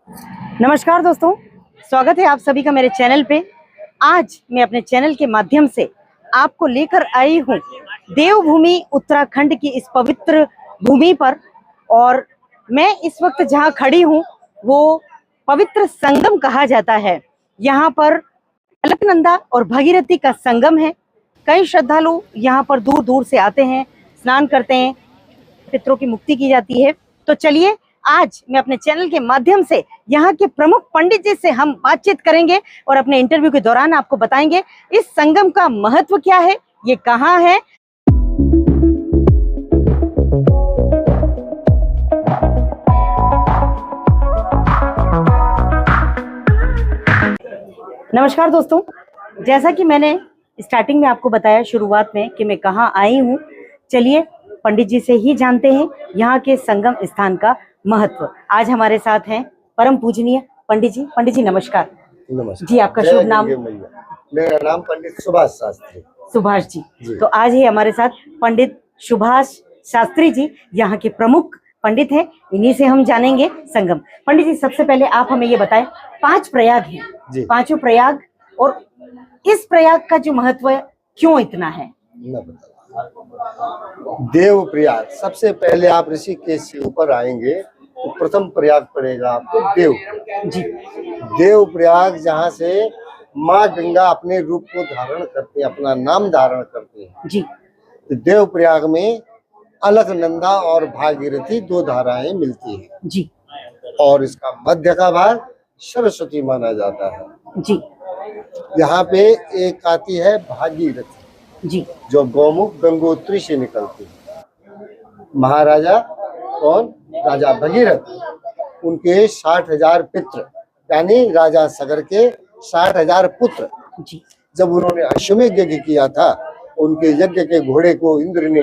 नमस्कार दोस्तों, स्वागत है आप सभी का मेरे चैनल पे। आज मैं अपने चैनल के माध्यम से आपको लेकर आई हूँ देवभूमि उत्तराखंड की इस पवित्र भूमि पर। और मैं इस वक्त जहाँ खड़ी हूँ वो पवित्र संगम कहा जाता है। यहाँ पर अलकनंदा और भगीरथी का संगम है। कई श्रद्धालु यहाँ पर दूर दूर से आते हैं, स्नान करते हैं, पितरों की मुक्ति की जाती है। तो चलिए आज मैं अपने चैनल के माध्यम से यहाँ के प्रमुख पंडित जी से हम बातचीत करेंगे और अपने इंटरव्यू के दौरान आपको बताएंगे इस संगम का महत्व क्या है, ये कहाँ है। नमस्कार दोस्तों, जैसा कि मैंने स्टार्टिंग में आपको बताया शुरुआत में कि मैं कहाँ आई हूँ, चलिए पंडित जी से ही जानते हैं यहाँ के संगम स्थान का महत्व। आज हमारे साथ हैं परम पूजनीय पंडित जी। पंडित जी नमस्कार। नमस्कार जी, आपका शुभ नाम? मेरा नाम पंडित सुभाष शास्त्री। सुभाष जी। तो आज ही हमारे साथ पंडित सुभाष शास्त्री जी यहाँ के प्रमुख पंडित हैं, इन्हीं से हम जानेंगे संगम। पंडित जी सबसे पहले आप हमें ये बताएं, 5 प्रयाग हैं, पांचों प्रयाग, और इस प्रयाग का जो महत्व है क्यों इतना है? देव प्रयाग, सबसे पहले आप ऋषिकेश से ऊपर आएंगे तो प्रथम प्रयाग पड़ेगा आपको देव जी। देव प्रयाग जहाँ से माँ गंगा अपने रूप को धारण करते हैं, अपना नाम धारण करते हैं जी। तो देव प्रयाग में अलकनंदा और भागीरथी 2 धाराएं मिलती हैं जी। और इसका मध्य का भाग सरस्वती माना जाता है जी। यहाँ पे एक आती है भागीरथी जी, जो गौमुख गंगोत्री से निकलती है। महाराजा कौन? राजा भगीरथ, उनके 60,000 पित्र यानी राजा सगर के 60,000 पुत्र जी। जब उन्होंने अश्वमेध यज्ञ किया था, उनके यज्ञ के घोड़े को इंद्र ने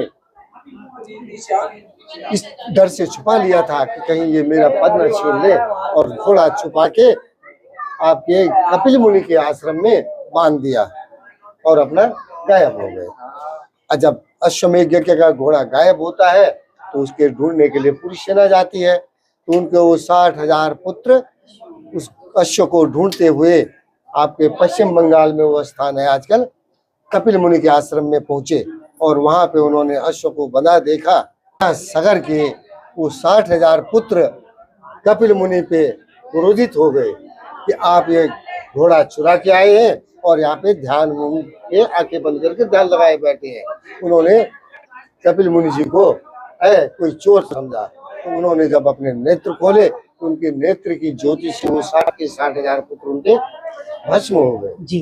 इस डर से छुपा लिया था कि कहीं ये मेरा पद न छीन ले, और घोड़ा छुपा के आपके कपिल मुनि के आश्रम में बांध दिया और अपना गायब हो गए। जब अश्वमेध यज्ञ का घोड़ा गायब होता है तो उसके ढूंढने के लिए पूरी सेना जाती है। तो उनके वो 60,000 पुत्र उस अश्व को ढूंढते हुए आपके पश्चिम बंगाल में वो स्थान है आजकल, कपिल मुनि के आश्रम में पहुंचे और वहां पे उन्होंने अश्व को बंधा देखा। सगर के वो 60,000 पुत्र कपिल मुनि पे क्रोधित हो गए कि आप ये घोड़ा चुरा के आए हैं और यहाँ पे ध्यान के आंखें बंद करके ध्यान लगाए बैठे हैं। उन्होंने कपिल मुनि जी को कोई चोर समझा। तो उन्होंने जब अपने नेत्र खोले तो उनके नेत्र की ज्योति से वो 60,000 पुत्र उनके भस्म हो गए जी।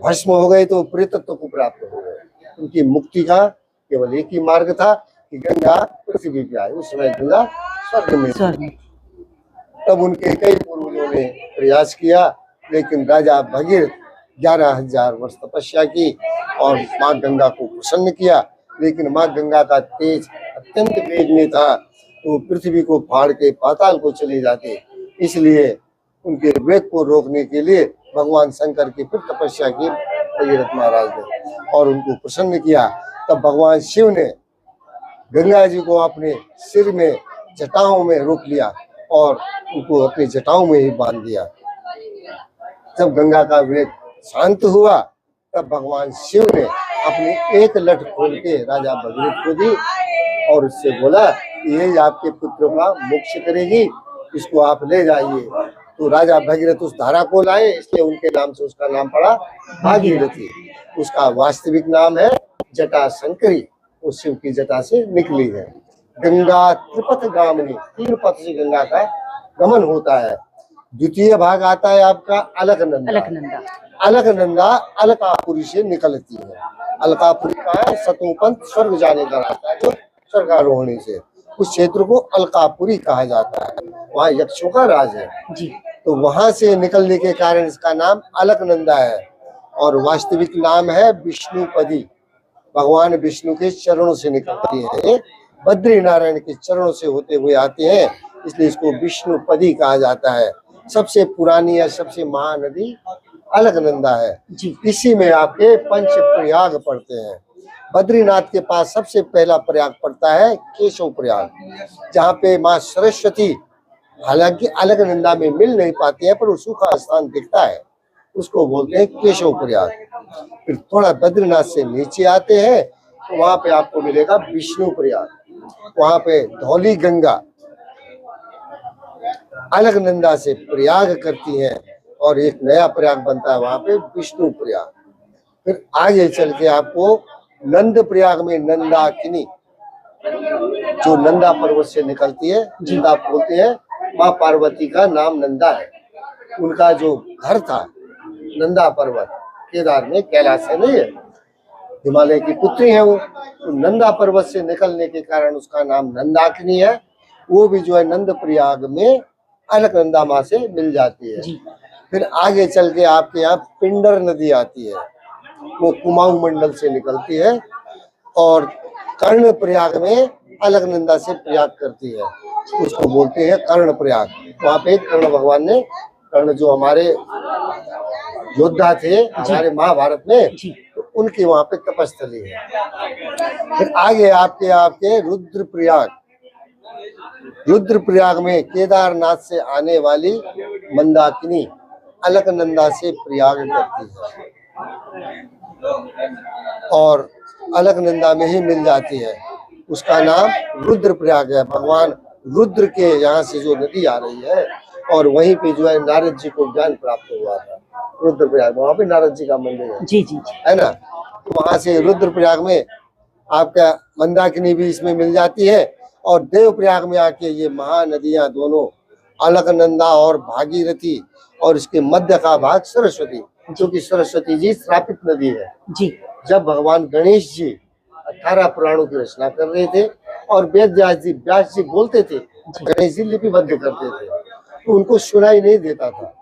भस्म हो गए तो प्रेतत्व को प्राप्त हो गए। उनकी मुक्ति का केवल एक ही मार्ग था कि गंगा पृथ्वी पे आए। उस समय गंगा स्वर्ग में, तब उनके कई पूर्वजों ने प्रयास किया, लेकिन राजा भगीरथ 11,000 वर्ष तपस्या की और माँ गंगा को प्रसन्न किया। लेकिन माँ गंगा का तेज अत्यंत वेगनी था, तो पृथ्वी को फाड़ के पाताल को चले जाते। इसलिए उनके वेग को रोकने के लिए भगवान शंकर की फिर तपस्या की भगीरथ महाराज ने और उनको प्रसन्न किया। तब भगवान शिव ने गंगा जी को अपने सिर में जटाओं में रोक लिया और उनको अपनी जटाओं में ही बांध दिया। जब गंगा का वेग शांत हुआ तब भगवान शिव ने अपनी एक लठ खोल के राजा भगीरथ को दी और उससे बोला ये आपके पुत्रों का मोक्ष करेगी, इसको आप ले जाइए। तो राजा भगीरथ उस धारा को लाए, इसलिए उनके नाम से उसका नाम पड़ा भागीरथी। उसका वास्तविक नाम है जटा शंकरी, वो शिव की जटा से निकली है। गंगा त्रिपथ गामिनी, 3 पथ से गंगा का गमन होता है। द्वितीय भाग आता है आपका अलकनंदा। अलकनंदा अलकापुरी से निकलती है। अलकापुरी का सतोपंथ स्वर्ग जाने का रास्ता है, जो स्वर्गारोहणी से उस क्षेत्र को अलकापुरी कहा जाता है। वहाँ यक्षों का राज है जी। तो वहां से निकलने के कारण इसका नाम अलकनंदा है। और वास्तविक नाम है विष्णुपदी। भगवान विष्णु के चरणों से निकलती है, बद्री नारायण के चरणों से होते हुए आते हैं, इसलिए इसको विष्णुपदी कहा जाता है। सबसे पुरानी या सबसे महानदी अलकनंदा है जी। इसी में आपके 5 प्रयाग पड़ते हैं। बद्रीनाथ के पास सबसे पहला प्रयाग पड़ता है केशव प्रयाग, जहाँ पे माँ सरस्वती हालांकि अलकनंदा में मिल नहीं पाती है, पर वो सूखा स्थान दिखता है, उसको बोलते हैं केशव प्रयाग। फिर थोड़ा बद्रीनाथ से नीचे आते हैं तो वहां पे आपको मिलेगा विष्णु प्रयाग। वहां पे धौली गंगा अलकनंदा से प्रयाग करती है और एक नया प्रयाग बनता है वहां पे विष्णु प्रयाग। फिर आगे चल के आपको नंद प्रयाग में नंदाकिनी, जो नंदा पर्वत से निकलती है, जिंदा बोलते हैं माँ पार्वती का नाम नंदा है। उनका जो घर था नंदा पर्वत, केदार में, कैलाश है नहीं है, हिमालय की पुत्री है वो। तो नंदा पर्वत से निकलने के कारण उसका नाम नंदाकिनी है। वो भी जो है नंद प्रयाग में अलकनंदा माँ से मिल जाती है। फिर आगे चल के आपके यहाँ पिंडर नदी आती है, वो कुमाऊं मंडल से निकलती है और कर्ण प्रयाग में अलकनंदा से प्रयाग करती है, उसको बोलते हैं कर्ण प्रयाग। वहाँ पे कर्ण भगवान ने, कर्ण जो हमारे योद्धा थे हमारे महाभारत में, तो उनकी वहाँ पे तपस्थली है। फिर आगे आपके रुद्रप्रयाग, रुद्रप्रयाग में केदारनाथ से आने वाली मंदाकिनी अलकनंदा से प्रयाग करती है और अलकनंदा में ही मिल जाती है। उसका नाम रुद्रप्रयाग है। भगवान रुद्र के यहाँ से जो नदी आ रही है और वहीं पे जो है नारद जी को ज्ञान प्राप्त हुआ था रुद्रप्रयाग, वहाँ पे नारद जी का मंदिर है। जी जी है ना। तो वहाँ से रुद्रप्रयाग में आपका मंदाकिनी भी इसमें मिल जाती है और देवप्रयाग में आके ये महानदियां दोनों अलकनंदा और भागीरथी और इसके मध्य का भाग सरस्वती, क्योंकि सरस्वती जी श्रापित नदी है जी। जब भगवान गणेश जी 18 पुराणों की रचना कर रहे थे और व्यास जी बोलते थे, गणेश जी लिपिबद्ध करते थे, तो उनको सुनाई नहीं देता था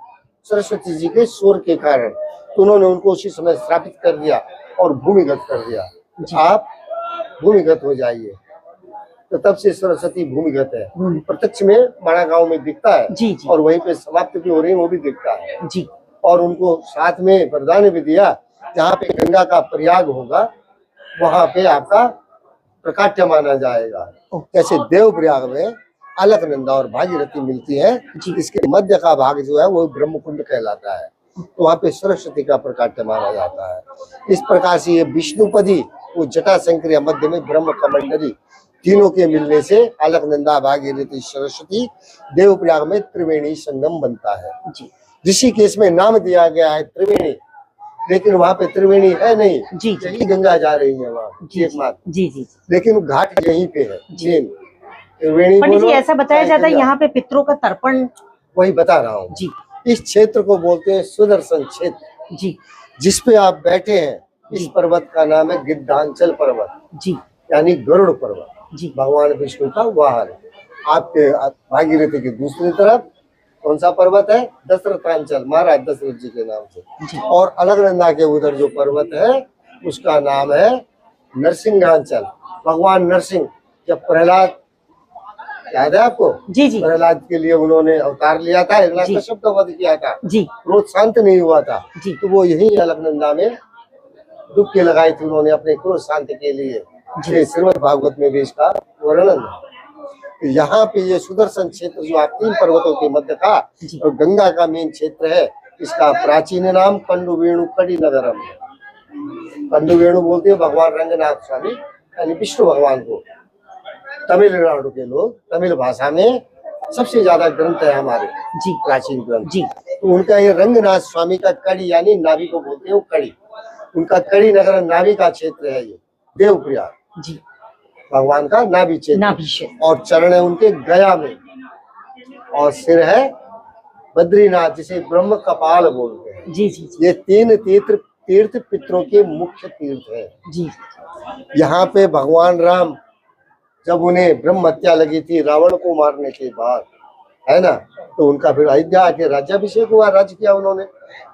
सरस्वती जी के शोर के कारण, तो उन्होंने उनको उसी समय श्रापित कर दिया और भूमिगत कर दिया, आप भूमिगत हो जाइए। तो तब से सरस्वती भूमिगत है। प्रत्यक्ष में बड़ा गांव में दिखता है जी जी। और वहीं पे समाप्त भी हो रही है, वो भी दिखता है जी। और उनको साथ में वरदान भी दिया, जहाँ पे गंगा का प्रयाग होगा वहां पे आपका प्रकाट्य माना जाएगा। जैसे देव प्रयाग में अलकनंदा और भागीरथी मिलती है, इसके मध्य का भाग जो है वो ब्रह्मकुंड कहलाता है, तो वहाँ पे सरस्वती का प्रकाट्य माना जाता है। इस प्रकार से ये विष्णुपदी, वो जटा शंकर मध्य में ब्रह्म कमंडली, तीनों के मिलने से अलकनंदा भागीरथी सरस्वती देवप्रयाग में त्रिवेणी संगम बनता है। ऋषिकेश में नाम दिया गया है त्रिवेणी, लेकिन वहाँ पे त्रिवेणी है नहीं, यही गंगा जा रही है वहाँ एकमात्र। जी जी। लेकिन घाट यहीं पे है मेन त्रिवेणी। पंडित जी ऐसा बताया जाता है यहाँ पे पितरों का तर्पण, वही बता रहा हूँ जी। इस क्षेत्र को बोलते हैं सुदर्शन क्षेत्र जी। जिसपे आप बैठे हैं इस पर्वत का नाम है गिद्धांचल पर्वत जी, यानी गरुड़ पर्वत जी। भगवान विष्णु का वाहन। आपके भागीरथी की दूसरी तरफ कौन सा पर्वत है? दशरथांचल, महाराज दशरथ जी के नाम से। और अलकनंदा के उधर जो पर्वत है उसका नाम है नरसिंहांचल। भगवान नरसिंह, जब प्रहलाद, याद है आपको? जी जी। प्रहलाद के लिए उन्होंने अवतार लिया था, हिरण्यकश्यप का वध किया था जी, क्रोध शांत नहीं हुआ था जी, तो वो यही अलकनंदा में डुबकी लगाई थी उन्होंने अपने क्रोध शांति के लिए। श्रीमद् भागवत में भी इसका वर्णन है। यहाँ पे ये सुदर्शन क्षेत्र जो आप 3 पर्वतों के मध्य का और गंगा का मेन क्षेत्र है, इसका प्राचीन नाम कंडुवेणु कड़ी नगरम है। कंडुवेणु बोलते हैं भगवान रंगनाथ स्वामी यानी विष्णु भगवान को। तमिलनाडु के लोग, तमिल भाषा में सबसे ज्यादा ग्रंथ है हमारे जी, प्राचीन ग्रंथ जी। तो उनका ये रंगनाथ स्वामी का कड़ी यानी नाभि को बोलते हैं वो कड़ी, उनका कड़ी नगर नाभि का क्षेत्र है ये देवप्रयाग जी, भगवान का नाभि क्षेत्र। और चरण है उनके गया में और सिर है बद्रीनाथ, जिसे ब्रह्म कपाल बोलते हैं जी जी। ये 3 तीर्थ पितरों के मुख्य तीर्थ है जी। यहाँ पे भगवान राम जब उन्हें ब्रह्म हत्या लगी थी रावण को मारने के बाद, है ना, तो उनका फिर अयोध्या आके राज्याभिषेक हुआ, राज्य किया उन्होंने।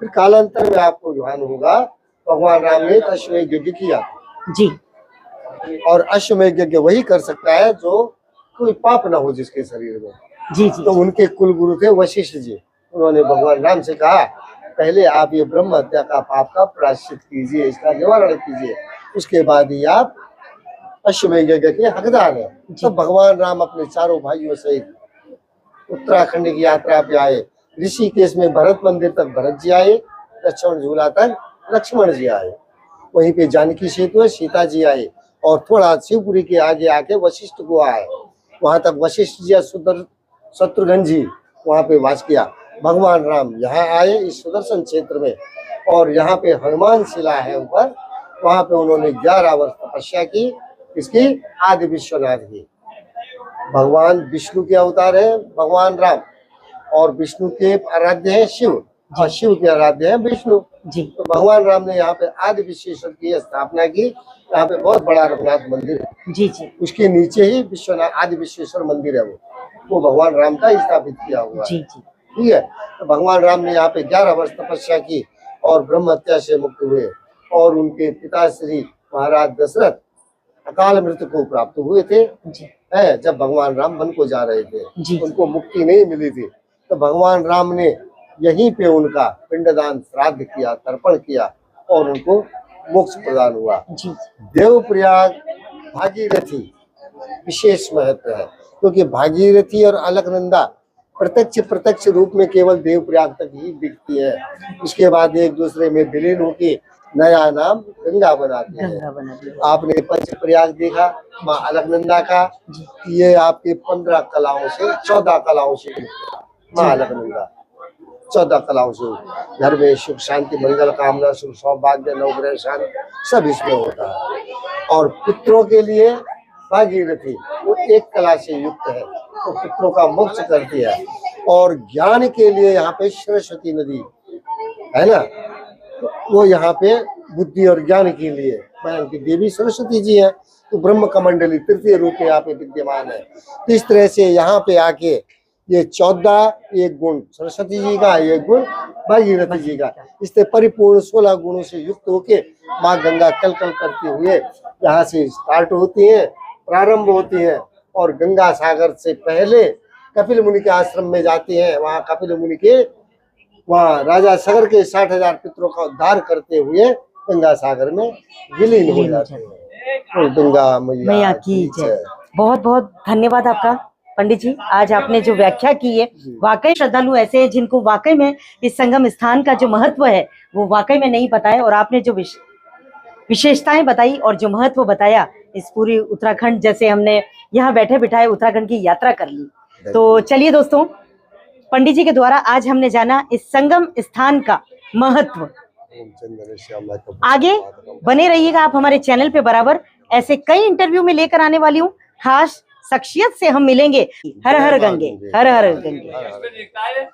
फिर कालांतर में आपको ध्यान होगा भगवान राम ने अश्वमेध यज्ञ किया जी, और अश्वमेध यज्ञ वही कर सकता है जो कोई पाप ना हो जिसके शरीर में जी जी। तो उनके कुल गुरु थे वशिष्ठ जी, उन्होंने भगवान राम से कहा पहले आप ये ब्रह्म हत्या का पाप का प्रायश्चित कीजिए, इसका निवारण कीजिए, उसके बाद ही आप अश्वमेध यज्ञ के हकदार है। तब भगवान राम अपने चारों भाइयों सहित उत्तराखंड की यात्रा पे आए। ऋषिकेश में भरत मंदिर तक भरत जी आए, लक्ष्मण झूला तक लक्ष्मण जी आए। वहीं पे जानकी सेतु है, सीता जी आए। और थोड़ा शिवपुरी के आगे आके वशिष्ठ गुहा है, वहां तक वशिष्ठ जी शत्रुघ्न जी वहां पे वास किया। भगवान राम यहाँ आए इस सुदर्शन क्षेत्र में, और यहाँ पे हनुमान शिला है ऊपर, वहां पे उन्होंने 11 वर्ष तपस्या की। इसकी आदि विश्वनाथ की। भगवान विष्णु के अवतार है भगवान राम, और विष्णु के आराध्य है शिव, और शिव के आराध्य है विष्णु जी। तो भगवान राम ने यहाँ पे आदि विश्वेश्वर की स्थापना की। यहाँ पे बहुत बड़ा रघुनाथ मंदिर है जी जी उसके नीचे ही विश्वनाथ आदि विश्वेश्वर मंदिर है, वो भगवान राम का स्थापित किया हुआ है। जी जी ठीक है। तो भगवान राम ने यहाँ पे 11 वर्ष तपस्या की और ब्रह्म हत्या से मुक्त हुए, और उनके पिता श्री महाराज दशरथ अकाल मृत्यु को प्राप्त हुए थे। जी है जब भगवान राम वन को जा रहे थे, जी। उनको मुक्ति नहीं मिली थी, तो भगवान राम ने यहीं पे उनका पिंडदान श्राद्ध किया, तर्पण किया, और उनको मोक्ष प्रदान हुआ। जी देवप्रयाग भागीरथी विशेष महत्व है, क्योंकि भागीरथी और अलकनंदा प्रत्यक्ष रूप में केवल देवप्रयाग तक ही दिखती है। उसके बाद एक दूसरे में विलीन होकर नया नाम गंगा बनाते हैं। गंगा बना दिया। आपने पंचप्रयाग देखा माँ अलकनंदा का, ये आपके 15 कलाओं से 14 कलाओं से युक्त है। माँ अलकनंदा 14 कलाओं से, घर में सुख शांति मंगल कामना सुख सौभाग्य नवग्रह शांति सब इसमें होता है। और पितरों के लिए भागीरथी वो एक कला से युक्त है, तो पितरों का मोक्ष करती है। और ज्ञान के लिए यहाँ पे सरस्वती नदी है ना, वो यहाँ पे बुद्धि और ज्ञान के लिए बयान की देवी सरस्वती जी है। तो ब्रह्म कमंडली तृतीय रूप में यहाँ पे विद्यमान है। तो इस तरह से यहाँ पे आके ये 14 एक गुण सरस्वती जी का, एक गुण भागीरथी जी का, इससे परिपूर्ण 16 गुणों से युक्त होके माँ गंगा कल कल करते हुए यहाँ से स्टार्ट होती है, प्रारंभ होती है, और गंगा सागर से पहले कपिल मुनि के आश्रम में जाती है। वहाँ कपिल मुनि के वहाँ राजा सागर के 60,000 पितरों का उद्धार करते हुए गंगा सागर में विलीन हो जाते हैं। गंगा मैया की जय। बहुत बहुत धन्यवाद आपका पंडित जी। आज आपने जो व्याख्या की है, वाकई श्रद्धालु ऐसे हैं जिनको वाकई में इस संगम स्थान का जो महत्व है वो वाकई में नहीं पता है, और आपने जो विशेषताएं बताई और जो महत्व बताया इस पूरी उत्तराखंड, जैसे हमने यहाँ बैठे बिठाए उत्तराखंड की यात्रा कर ली। तो चलिए दोस्तों, पंडित जी के द्वारा आज हमने जाना इस संगम स्थान का महत्व। आगे बने रहिएगा आप हमारे चैनल पे बराबर, ऐसे कई इंटरव्यू में लेकर आने वाली हूँ, खास शख्सियत से हम मिलेंगे। हर हर गंगे, हर हर गंगे।